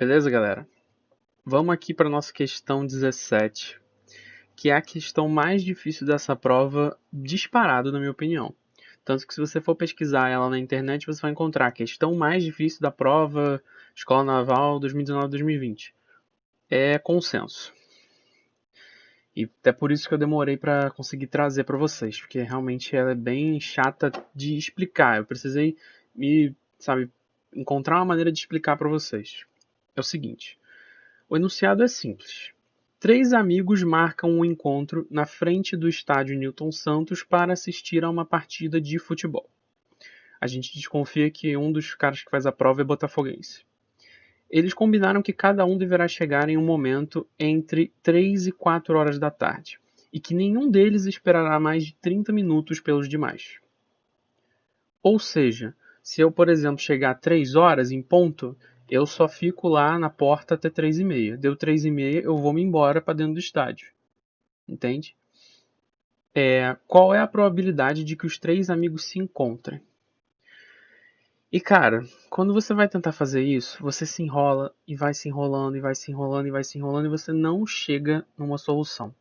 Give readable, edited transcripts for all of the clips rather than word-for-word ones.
Beleza, galera? Vamos aqui para nossa questão 17, que é a questão mais difícil dessa prova, disparado, na minha opinião. Tanto que se você for pesquisar ela na internet, você vai encontrar a questão mais difícil da prova Escola Naval 2019-2020. É consenso. E até por isso que eu demorei para conseguir trazer para vocês, porque realmente ela é bem chata de explicar. Eu precisei encontrar uma maneira de explicar para vocês. É o seguinte: o enunciado é simples. Três amigos marcam um encontro na frente do estádio Newton Santos para assistir a uma partida de futebol. A gente desconfia que um dos caras que faz a prova é botafoguense. Eles combinaram que cada um deverá chegar em um momento entre 3 e 4 horas da tarde, e que nenhum deles esperará mais de 30 minutos pelos demais. Ou seja, se eu, por exemplo, chegar 3 horas em ponto, eu só fico lá na porta até 3h30. Deu 3h30, eu vou me embora para dentro do estádio. Entende? Qual é a probabilidade de que os três amigos se encontrem? E cara, quando você vai tentar fazer isso, você se enrola e vai se enrolando e vai se enrolando e vai se enrolando e você não chega numa solução.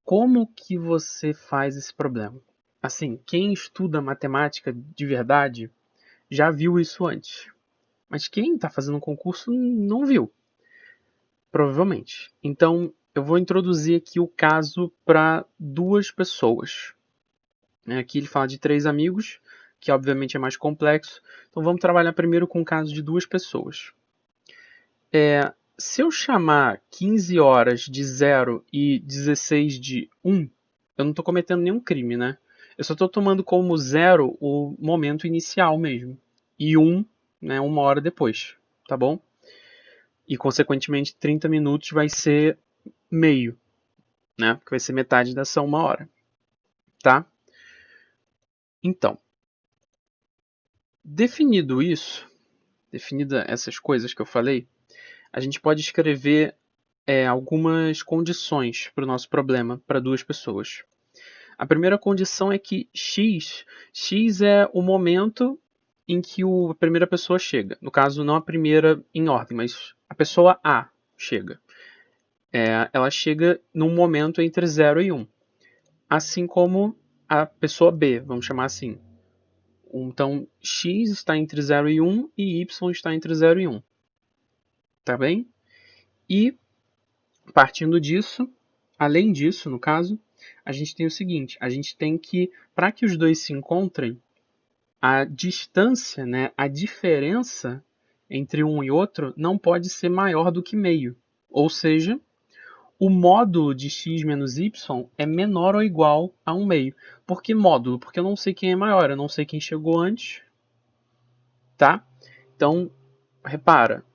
Como que você faz esse problema? Assim, quem estuda matemática de verdade já viu isso antes. Mas quem está fazendo um concurso não viu, provavelmente. Então, eu vou introduzir aqui o caso para duas pessoas. Aqui ele fala de três amigos, que obviamente é mais complexo. Então, vamos trabalhar primeiro com o caso de duas pessoas. Se eu chamar 15 horas de 0 e 16 de 1, eu não estou cometendo nenhum crime, né? Eu só estou tomando como 0 o momento inicial mesmo. E 1, né, uma hora depois, tá bom? E, consequentemente, 30 minutos vai ser meio, né? Porque vai ser metade dessa uma hora, tá? Então, definido isso, definida essas coisas que eu falei, a gente pode escrever algumas condições para o nosso problema para duas pessoas. A primeira condição é que x é o momento em que a primeira pessoa chega. No caso, não a primeira em ordem, mas a pessoa A chega. Ela chega num momento entre 0 e 1. Assim como a pessoa B, vamos chamar assim. Então, x está entre 0 e 1 e y está entre 0 e 1. Tá bem? E, partindo disso, além disso, no caso, a gente tem o seguinte: a gente tem que, para que os dois se encontrem, a distância, né, a diferença entre um e outro não pode ser maior do que meio. Ou seja, o módulo de x menos y é menor ou igual a 1 meio. Por que módulo? Porque eu não sei quem é maior, eu não sei quem chegou antes, tá? Então, repara,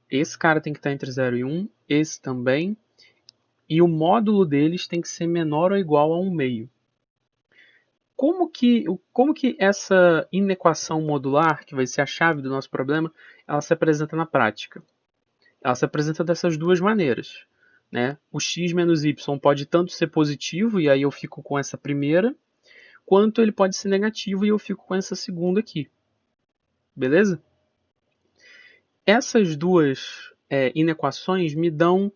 esse cara tem que estar entre 0 e 1, esse também, e o módulo deles tem que ser menor ou igual a 1 meio. Como que essa inequação modular, que vai ser a chave do nosso problema, ela se apresenta na prática? Ela se apresenta dessas duas maneiras. Né? O x menos y pode tanto ser positivo, e aí eu fico com essa primeira, quanto ele pode ser negativo, e eu fico com essa segunda aqui. Beleza? Essas duas inequações me dão...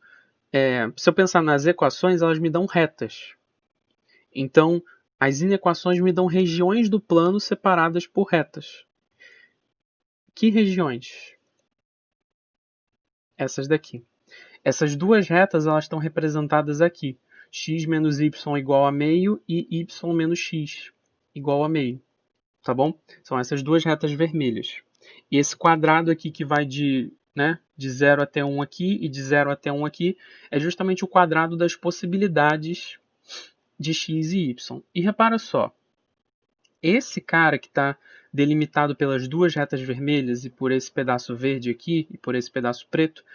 se eu pensar nas equações, elas me dão retas. Então, as inequações me dão regiões do plano separadas por retas. Que regiões? Essas daqui. Essas duas retas elas estão representadas aqui. X menos y igual a meio e y menos x igual a meio. Tá bom? São essas duas retas vermelhas. E esse quadrado aqui que vai de 0 até 1 aqui e de 0 até 1 aqui é justamente o quadrado das possibilidades de x e y. E repara só, esse cara que está delimitado pelas duas retas vermelhas e por esse pedaço verde aqui e por esse pedaço preto,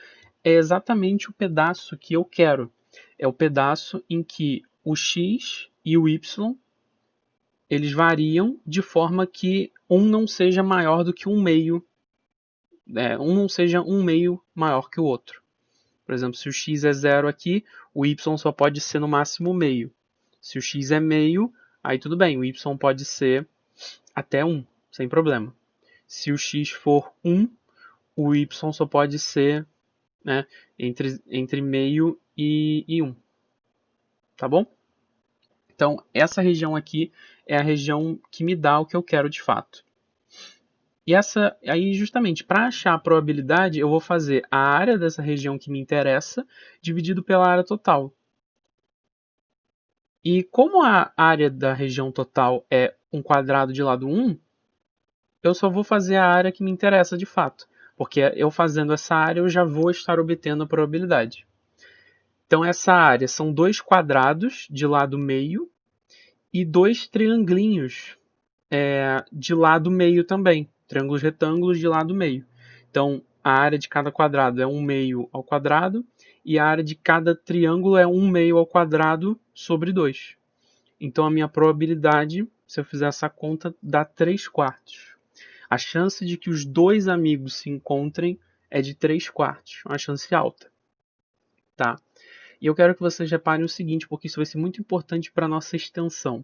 é exatamente o pedaço que eu quero. É o pedaço em que o x e o y eles variam de forma que um não seja maior do que um meio, um não seja um meio maior que o outro. Por exemplo, se o x é 0 aqui, o y só pode ser no máximo meio. Se o x é meio, aí tudo bem, o y pode ser até 1, sem problema. Se o x for 1, o y só pode ser, né, entre meio e 1. Tá bom? Então, essa região aqui é a região que me dá o que eu quero de fato. E aí, justamente, para achar a probabilidade, eu vou fazer a área dessa região que me interessa dividido pela área total. E como a área da região total é um quadrado de lado 1, eu só vou fazer a área que me interessa de fato. Porque eu fazendo essa área, eu já vou estar obtendo a probabilidade. Então, essa área são 2 quadrados de lado meio e 2 trianglinhos de lado meio também. Triângulos retângulos de lado meio. Então, a área de cada quadrado é 1 meio ao quadrado e a área de cada triângulo é 1 meio ao quadrado sobre 2. Então, a minha probabilidade, se eu fizer essa conta, dá 3 quartos. A chance de que os dois amigos se encontrem é de 3 quartos. Uma chance alta. Tá? E eu quero que vocês reparem o seguinte, porque isso vai ser muito importante para a nossa extensão.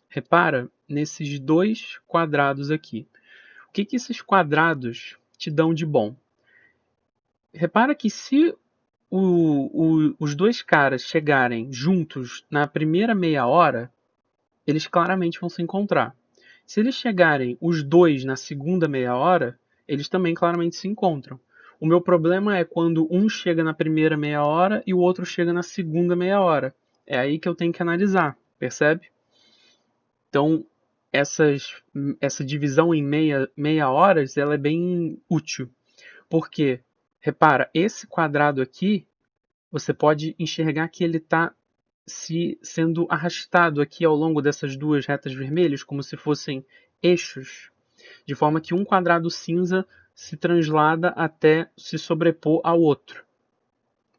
Repara nesses 2 quadrados aqui. O que esses quadrados te dão de bom? Repara que se os 2 caras chegarem juntos na primeira meia hora, eles claramente vão se encontrar. Se eles chegarem os 2 na segunda meia hora, eles também claramente se encontram. O meu problema é quando um chega na primeira meia hora e o outro chega na segunda meia hora. É aí que eu tenho que analisar, percebe? Então, essa divisão em meia horas ela é bem útil. Porque, repara, esse quadrado aqui, você pode enxergar que ele está sendo arrastado aqui ao longo dessas duas retas vermelhas, como se fossem eixos, de forma que um quadrado cinza se translada até se sobrepor ao outro.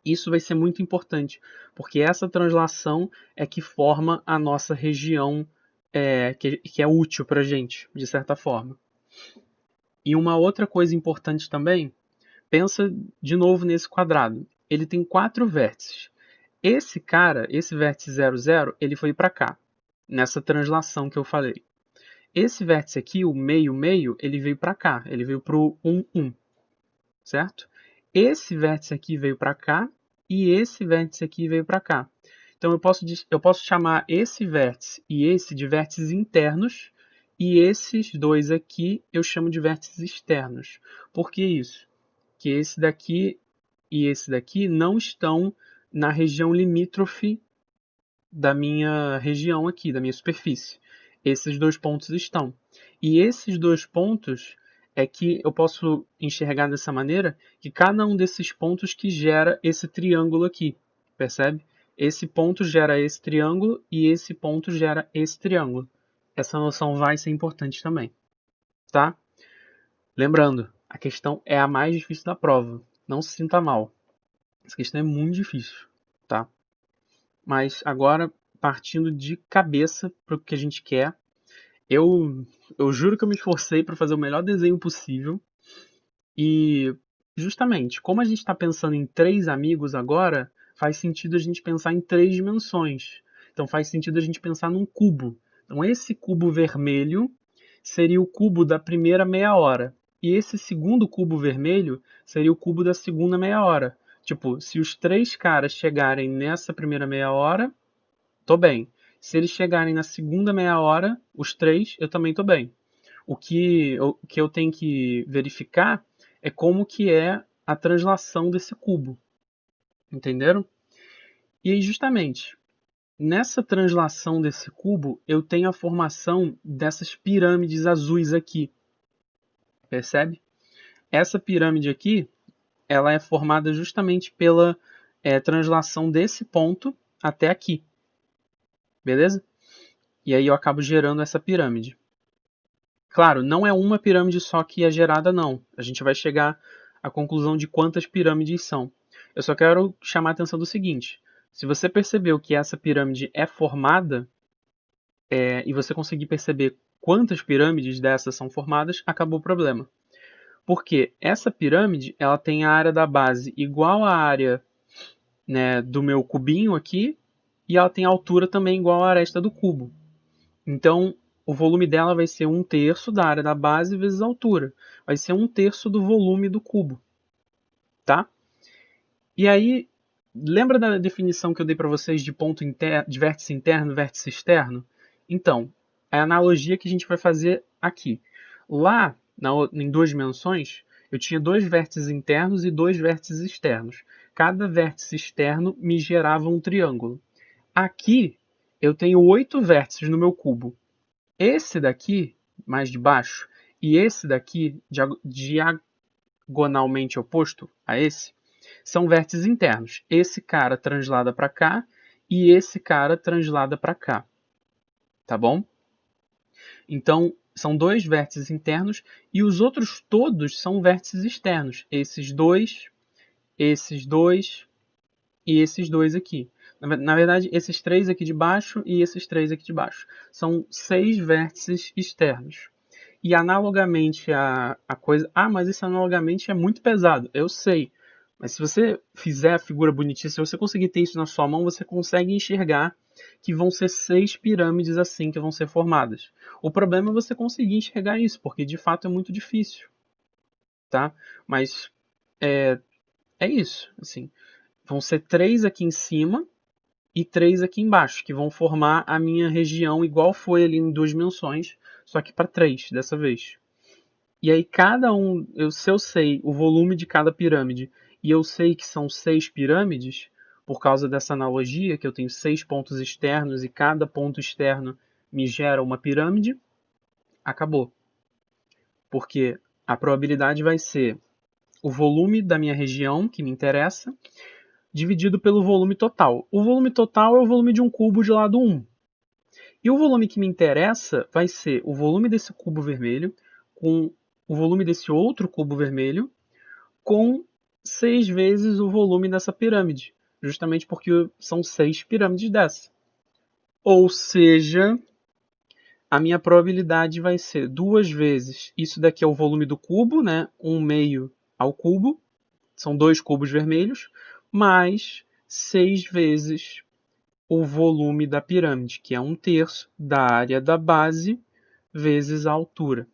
Isso vai ser muito importante, porque essa translação é que forma a nossa região que é útil para a gente, de certa forma. E uma outra coisa importante também, pensa de novo nesse quadrado. Ele tem 4 vértices. Esse cara, esse vértice 0, 0, ele foi para cá, nessa translação que eu falei. Esse vértice aqui, o meio, meio, ele veio para cá, ele veio para o 1, 1, certo? Esse vértice aqui veio para cá e esse vértice aqui veio para cá. Então eu posso chamar esse vértice e esse de vértices internos e esses dois aqui eu chamo de vértices externos. Por que isso? Que esse daqui e esse daqui não estão na região limítrofe da minha região aqui, da minha superfície. Esses 2 pontos estão. E esses 2 pontos é que eu posso enxergar dessa maneira que cada um desses pontos que gera esse triângulo aqui, percebe? Esse ponto gera esse triângulo e esse ponto gera esse triângulo. Essa noção vai ser importante também, tá? Lembrando, a questão é a mais difícil da prova. Não se sinta mal. Essa questão é muito difícil, tá? Mas agora, partindo de cabeça para o que a gente quer, eu juro que eu me esforcei para fazer o melhor desenho possível. E, justamente, como a gente está pensando em 3 amigos agora, faz sentido a gente pensar em 3 dimensões. Então, faz sentido a gente pensar num cubo. Então, esse cubo vermelho seria o cubo da primeira meia hora. E esse segundo cubo vermelho seria o cubo da segunda meia hora. Tipo, se os 3 caras chegarem nessa primeira meia hora, tô bem. Se eles chegarem na segunda meia hora, os 3, eu também tô bem. O que eu tenho que verificar é como que é a translação desse cubo. Entenderam? E aí, justamente, nessa translação desse cubo, eu tenho a formação dessas pirâmides azuis aqui. Percebe? Essa pirâmide aqui, ela é formada justamente pela translação desse ponto até aqui. Beleza? E aí eu acabo gerando essa pirâmide. Claro, não é uma pirâmide só que é gerada, não. A gente vai chegar à conclusão de quantas pirâmides são. Eu só quero chamar a atenção do seguinte. Se você percebeu que essa pirâmide é formada, e você conseguir perceber quantas pirâmides dessas são formadas, acabou o problema. Porque essa pirâmide ela tem a área da base igual à área, né, do meu cubinho aqui, e ela tem a altura também igual à aresta do cubo. Então, o volume dela vai ser 1/3 da área da base vezes a altura. vai ser 1/3 do volume do cubo, tá? E aí, lembra da definição que eu dei para vocês de ponto interno, de vértice interno e vértice externo? Então, é a analogia que a gente vai fazer aqui. Lá, em 2 dimensões, eu tinha 2 vértices internos e 2 vértices externos. Cada vértice externo me gerava um triângulo. Aqui, eu tenho 8 vértices no meu cubo. Esse daqui, mais de baixo, e esse daqui, diagonalmente oposto a esse, são vértices internos. Esse cara translada para cá e esse cara translada para cá. Tá bom? Então, são 2 vértices internos e os outros todos são vértices externos. Esses dois e esses dois aqui. Na verdade, esses 3 aqui de baixo e esses 3 aqui de baixo. São 6 vértices externos. E analogamente a coisa... Ah, mas isso analogamente é muito pesado. Eu sei. Mas se você fizer a figura bonitinha, se você conseguir ter isso na sua mão, você consegue enxergar que vão ser 6 pirâmides assim que vão ser formadas. O problema é você conseguir enxergar isso, porque de fato é muito difícil. Tá? Mas é isso. Assim, vão ser 3 aqui em cima e 3 aqui embaixo, que vão formar a minha região igual foi ali em 2 dimensões, só que para 3 dessa vez. E aí cada um, se eu sei o volume de cada pirâmide e eu sei que são 6 pirâmides, por causa dessa analogia, que eu tenho 6 pontos externos e cada ponto externo me gera uma pirâmide, acabou. Porque a probabilidade vai ser o volume da minha região, que me interessa, dividido pelo volume total. O volume total é o volume de um cubo de lado 1. E o volume que me interessa vai ser o volume desse cubo vermelho com o volume desse outro cubo vermelho com 6 vezes o volume dessa pirâmide, justamente porque são 6 pirâmides dessa. Ou seja, a minha probabilidade vai ser 2 vezes, isso daqui é o volume do cubo, né? 1/2 ao cubo, são 2 cubos vermelhos, mais 6 vezes o volume da pirâmide, que é 1/3 da área da base vezes a altura.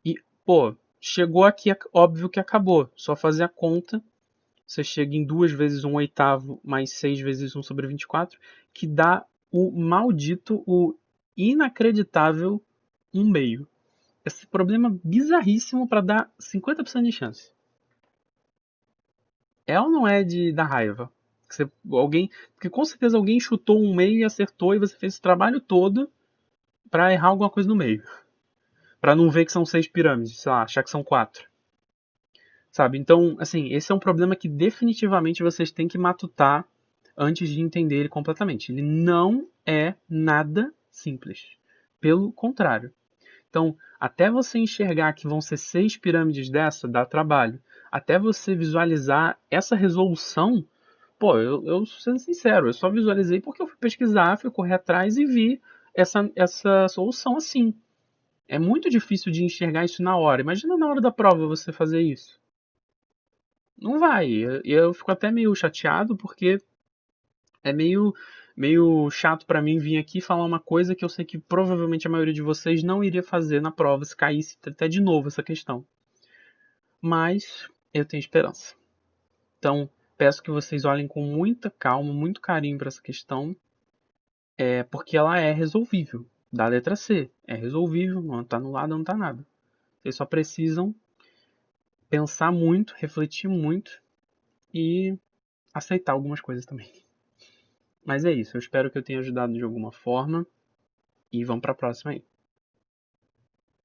E, pô, chegou aqui, óbvio que acabou. Só fazer a conta. Você chega em 2 vezes 1/8 mais 6 vezes 1/24, que dá o maldito, o inacreditável 1/2. Esse problema bizarríssimo para dar 50% de chance. É ou não é de dar raiva? Porque com certeza alguém chutou 1/2 e acertou e você fez esse trabalho todo para errar alguma coisa no meio. Para não ver que são 6 pirâmides, sei lá, achar que são 4. Sabe? Então, assim, esse é um problema que definitivamente vocês têm que matutar antes de entender ele completamente. Ele não é nada simples. Pelo contrário. Então, até você enxergar que vão ser 6 pirâmides dessa, dá trabalho. Até você visualizar essa resolução, pô, eu sendo sincero, eu só visualizei porque eu fui pesquisar, fui correr atrás e vi essa solução assim. É muito difícil de enxergar isso na hora. Imagina na hora da prova você fazer isso. Não vai. Eu fico até meio chateado porque é meio chato para mim vir aqui falar uma coisa que eu sei que provavelmente a maioria de vocês não iria fazer na prova se caísse até de novo essa questão. Mas eu tenho esperança. Então, peço que vocês olhem com muita calma, muito carinho para essa questão, porque ela é resolvível. Da letra C, é resolvível, não está no lado, não está nada. Vocês só precisam pensar muito, refletir muito e aceitar algumas coisas também. Mas é isso, eu espero que eu tenha ajudado de alguma forma e vamos para a próxima aí.